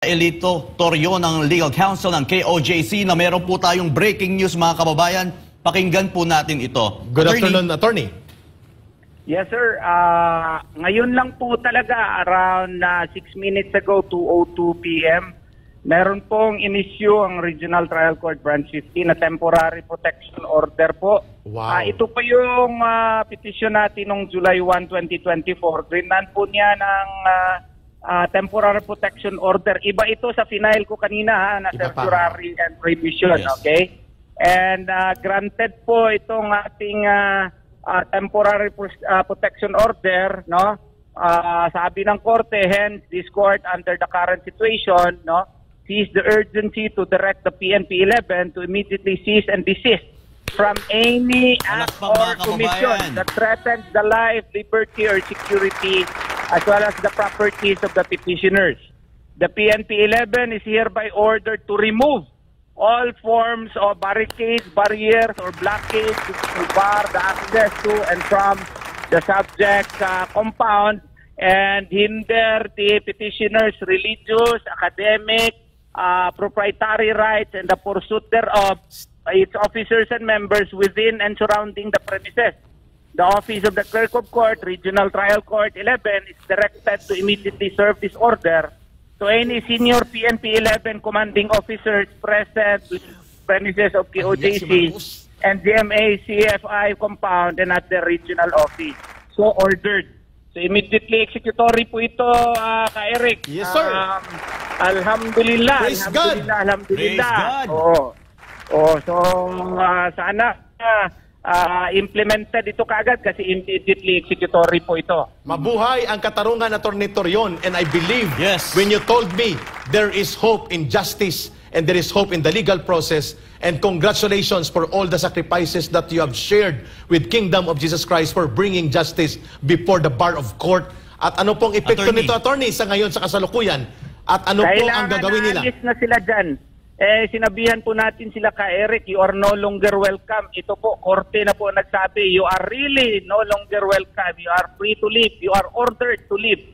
Elito Torrio ng Legal Counsel ng KOJC na meron po tayong breaking news mga kababayan. Pakinggan po natin ito. Good afternoon, Attorney. Yes, sir. Ngayon lang po talaga, around 6 minutes ago, 2:02 p.m., meron pong inisyu ang Regional Trial Court Branch 15 na temporary protection order po. Wow. Ito po yung petition natin noong July 1, 2024. Grinan po niya ng temporary protection order. Iba ito sa final ko kanina na temporary and prohibition. Yes. Okay? And granted po itong ating temporary protection order, no? Sabi ng korte, hence this court under the current situation, no, sees the urgency to direct the PNP 11 to immediately cease and desist from any act or commission that threatens the life, liberty, or security as well as the properties of the petitioners. The PNP 11 is hereby ordered to remove all forms of barricades, barriers, or blockades to bar the access to and from the subject's compound and hinder the petitioners' religious, academic, proprietary rights and the pursuit thereof by its officers and members within and surrounding the premises. The Office of the Clerk of Court, Regional Trial Court 11, is directed to immediately serve this order to any senior PNP 11 commanding officers present with premises of KOJC and GMA CFI compound and at the regional office. So ordered. So immediately executory po ito, ka-Eric. Yes, sir. Alhamdulillah. Praise God. Alhamdulillah. Praise God. So sana implemented ito kaagad kasi immediately executory po ito. Mabuhay ang katarungan, Attorney Torion, and I believe when you told me there is hope in justice and there is hope in the legal process, and congratulations for all the sacrifices that you have shared with Kingdom of Jesus Christ for bringing justice before the bar of court. At ano pong epekto nito, Attorney, sa ngayon sa kasalukuyan? At ano po ang gagawin nila? Kailangan na sila dyan. Sinabihan po natin sila Eric, you are no longer welcome. Ito po, korte na po nagsabi, you are really no longer welcome. You are free to leave. You are ordered to leave.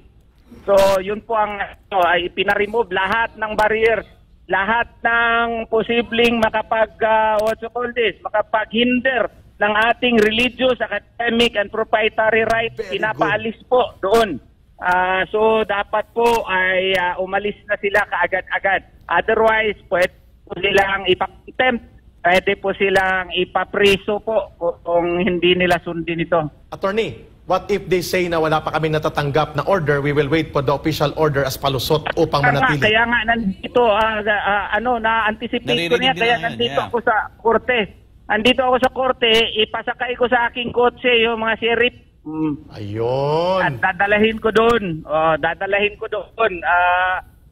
So, yun po ang ay pinaremove lahat ng barriers, lahat ng posibleng makapaghinder ng ating religious, academic, and proprietary rights. Pinapaalis po doon. So, dapat po ay umalis na sila kaagad-agad. Otherwise, pwede po silang ipa-contempt, pwede po silang ipapriso po kung hindi nila sundin ito. Attorney, what if they say na wala pa kami natatanggap na order, we will wait for the official order as palusot upang manatili? Kaya nga nandito, na-anticipate ko niya, kaya nandito ako sa korte. Andito ako sa korte, ipasakay ko sa aking kotse yung mga sheriff. Ayun. At dadalahin ko doon.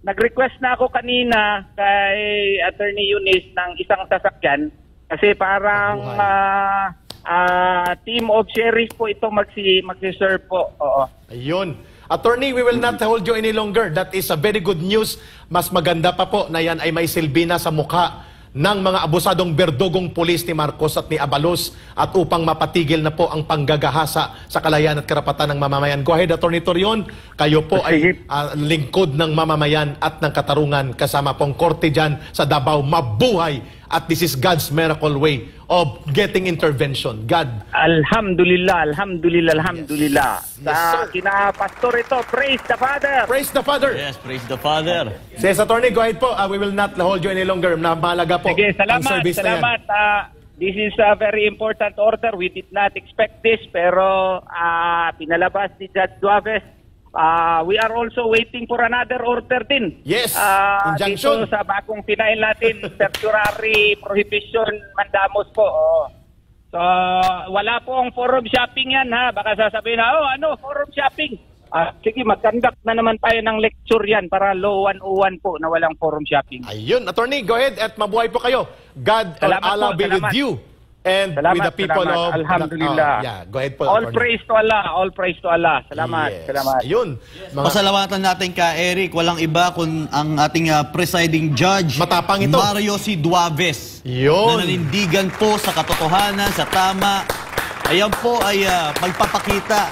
Nag-request na ako kanina kay Attorney Eunice ng isang sasakyan kasi parang team of sheriff po ito magsi-serve po. Oo. Ayun. Attorney, we will not hold you any longer. That is a very good news. Mas maganda pa po na yan ay may silbi na sa mukha ng mga abusadong berdugong pulis ni Marcos at ni Abalos at upang mapatigil na po ang panggagahasa sa kalayaan at karapatan ng mamamayan. Go ahead, Attorney Torion. Kayo po ay lingkod ng mamamayan at ng katarungan kasama pong korte dyan sa Davao. Mabuhay! At this is God's miracle way of getting intervention. God. Alhamdulillah, alhamdulillah, alhamdulillah. Yes, kina pastor ito, praise the Father. Praise the Father. Yes, praise the Father. Says Attorney, go ahead po. We will not hold you any longer. Mahalaga po. Sige, salamat, salamat. This is a very important order. We did not expect this, pero pinalabas ni Judge Duaves. We are also waiting for another order din. Yes, injunction. Dito sa bagong pinail natin, temporary prohibition mandamos po. So, wala po ang forum shopping yan ha. Baka sasabihin na, forum shopping. Sige, mag-conduct na naman tayo ng lecture yan para law 101 po na walang forum shopping. Ayun, Attorney, go ahead at mabuhay po kayo. God or Allah be with you. And with the people of Alhamdulillah. Go ahead po. All praise to Allah, all praise to Allah. Salamat, salamat. Ayun. Pasalamatan natin ka, Eric. Walang iba kung ang ating presiding judge. Matapang ito. Mario C. Duaves. Yun. Na nanindigan po sa katotohanan, sa tama. Ayan po ay magpapakita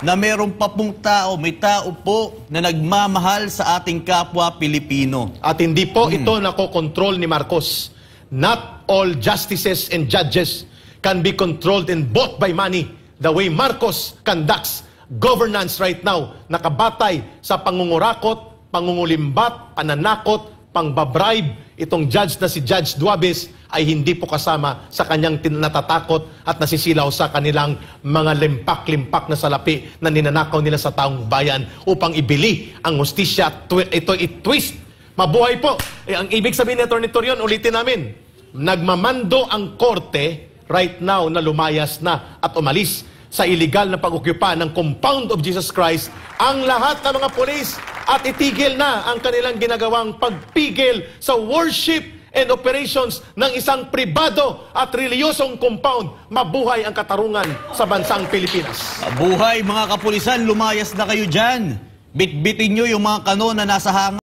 na meron pa pong tao, may tao po na nagmamahal sa ating kapwa Pilipino. At hindi po ito nakokontrol ni Marcos. Not all justices and judges can be controlled and bought by money the way Marcos conducts governance right now. Nakabatay sa pangungurakot, pangungulimbat, pananakot, pangbabribe. Itong judge na si Judge Duabes ay hindi po kasama sa kanyang natatakot at nasisilaw sa kanilang mga limpak-limpak na salapi na ninanakaw nila sa taong bayan upang ibili ang hustisya. Ito i-twist. Mabuhay po. Ang ibig sabihin ni Atty. Torion, ulitin namin, nagmamando ang korte right now na lumayas na at umalis sa iligal na pag-ocupa ng compound of Jesus Christ ang lahat ng mga pulis at itigil na ang kanilang ginagawang pagpigil sa worship and operations ng isang pribado at reliyosong compound. Mabuhay ang katarungan sa bansang Pilipinas. Buhay mga kapulisan, lumayas na kayo dyan. Bitbitin nyo yung mga kanon na nasa hanga.